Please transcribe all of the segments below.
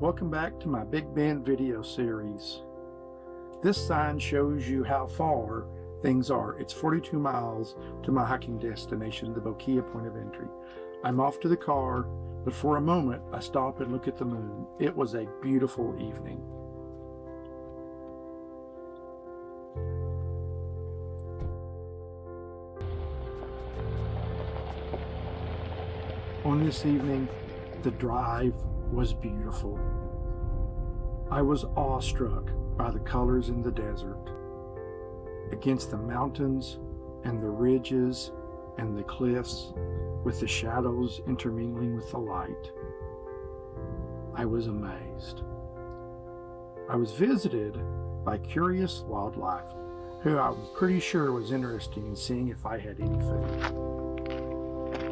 Welcome back to my Big Bend video series. This sign shows you how far things are. It's 42 miles to my hiking destination, the Boquilla point of entry. I'm off to the car, but for a moment I stop and look at the moon. It was a beautiful evening. On this evening, the drive was beautiful. I was awestruck by the colors in the desert, against the mountains and the ridges and the cliffs, with the shadows intermingling with the light. I was amazed. I was visited by curious wildlife, who I was pretty sure was interested in seeing if I had any food.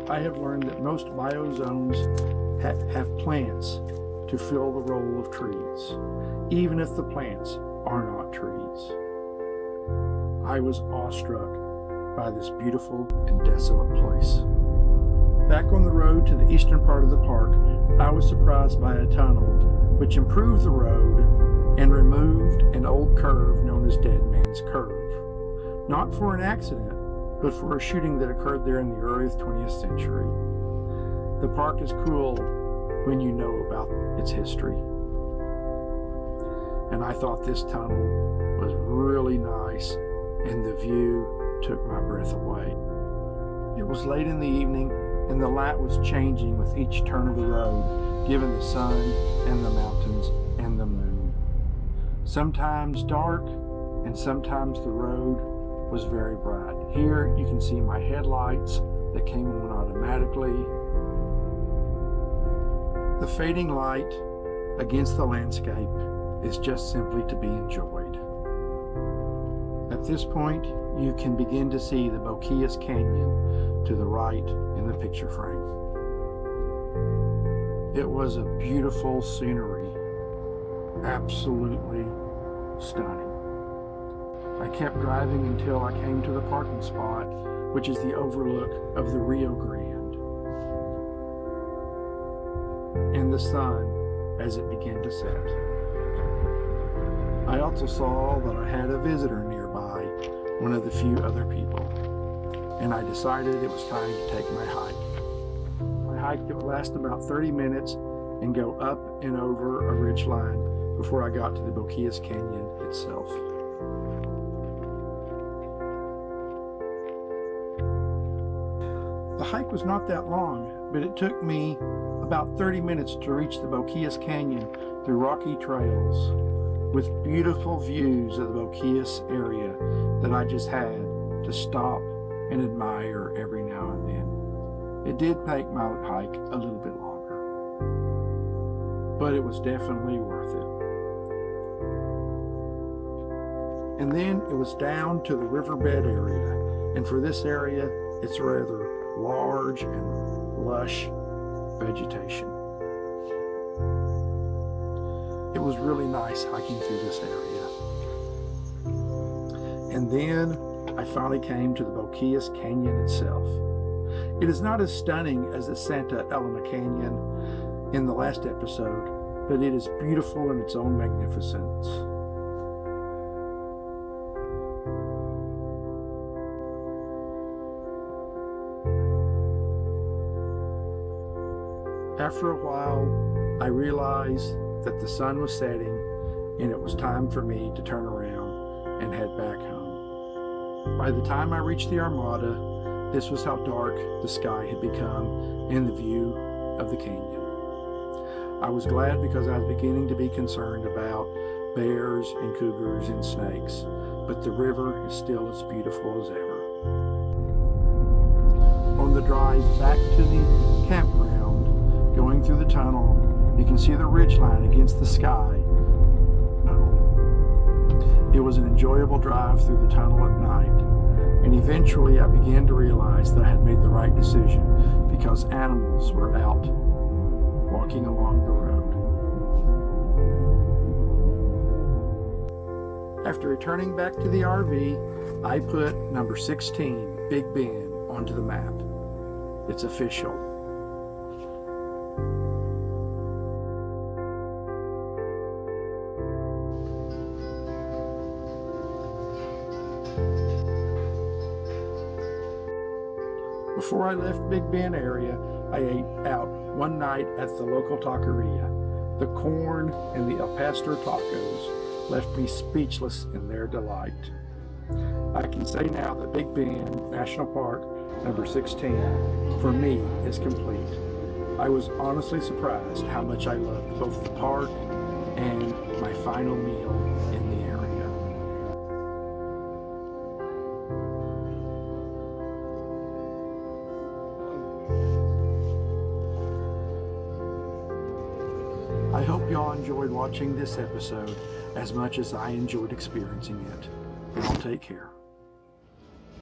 I have learned that most biozones have plants to fill the role of trees, even if the plants are not trees. I was awestruck by this beautiful and desolate place. Back on the road to the eastern part of the park, I was surprised by a tunnel which improved the road and removed an old curve known as Dead Man's Curve. Not for an accident, but for a shooting that occurred there in the early 20th century. The park is cool when you know about its history. And I thought this tunnel was really nice, and the view took my breath away. It was late in the evening, and the light was changing with each turn of the road, given the sun and the mountains and the moon. Sometimes dark, and sometimes the road was very bright. Here you can see my headlights that came on automatically. The fading light against the landscape is just simply to be enjoyed. At this point, you can begin to see the Boquillas Canyon to the right in the picture frame. It was a beautiful scenery, absolutely stunning. I kept driving until I came to the parking spot, which is the overlook of the Rio Grande and the sun as it began to set. I also saw that I had a visitor nearby, one of the few other people, and I decided it was time to take my hike. My hike would last about 30 minutes and go up and over a ridge line before I got to the Boquillas Canyon itself. The hike was not that long, but it took me about 30 minutes to reach the Boquillas Canyon through rocky trails with beautiful views of the Boquillas area that I just had to stop and admire every now and then. It did make my hike a little bit longer, but it was definitely worth it. And then it was down to the riverbed area, and for this area, it's rather large and lush vegetation. It was really nice hiking through this area. And then I finally came to the Boquillas Canyon itself. It is not as stunning as the Santa Elena Canyon in the last episode, but it is beautiful in its own magnificence. After a while, I realized that the sun was setting and it was time for me to turn around and head back home. By the time I reached the Armada, this was how dark the sky had become and the view of the canyon. I was glad because I was beginning to be concerned about bears and cougars and snakes, but the river is still as beautiful as ever. On the drive back to the campground, going through the tunnel, you can see the ridgeline against the sky. It was an enjoyable drive through the tunnel at night, and eventually I began to realize that I had made the right decision because animals were out walking along the road. After returning back to the RV, I put number 16, Big Bend, onto the map. It's official. Before I left Big Bend area, I ate out one night at the local taqueria. The corn and the El Pastor tacos left me speechless in their delight. I can say now that Big Bend National Park number 16 for me is complete. I was honestly surprised how much I loved both the park and my final meal in the area. I hope y'all enjoyed watching this episode as much as I enjoyed experiencing it. Y'all take care.